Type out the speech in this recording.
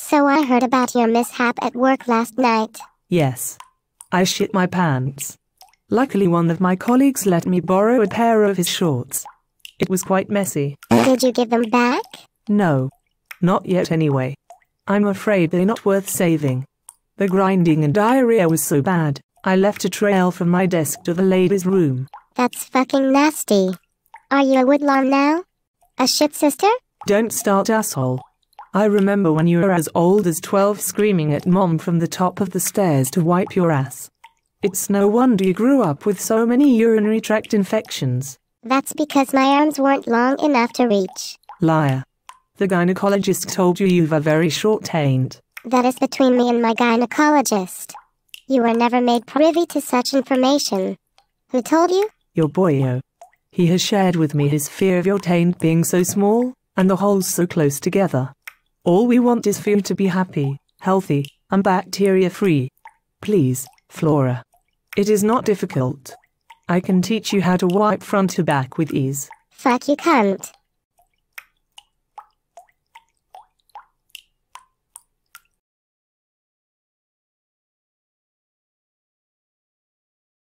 So I heard about your mishap at work last night. Yes. I shit my pants. Luckily one of my colleagues let me borrow a pair of his shorts. It was quite messy. Did you give them back? No. Not yet anyway. I'm afraid they're not worth saving. The grinding and diarrhea was so bad, I left a trail from my desk to the ladies' room. That's fucking nasty. Are you a woodlawn now? A shit sister? Don't start, asshole. I remember when you were as old as 12 screaming at mom from the top of the stairs to wipe your ass. It's no wonder you grew up with so many urinary tract infections. That's because my arms weren't long enough to reach. Liar. The gynecologist told you you've a very short taint. That is between me and my gynecologist. You were never made privy to such information. Who told you? Your boyo. He has shared with me his fear of your taint being so small, and the holes so close together. All we want is for you to be happy, healthy, and bacteria-free. Please, Flora. It is not difficult. I can teach you how to wipe front to back with ease. Fuck you cunt.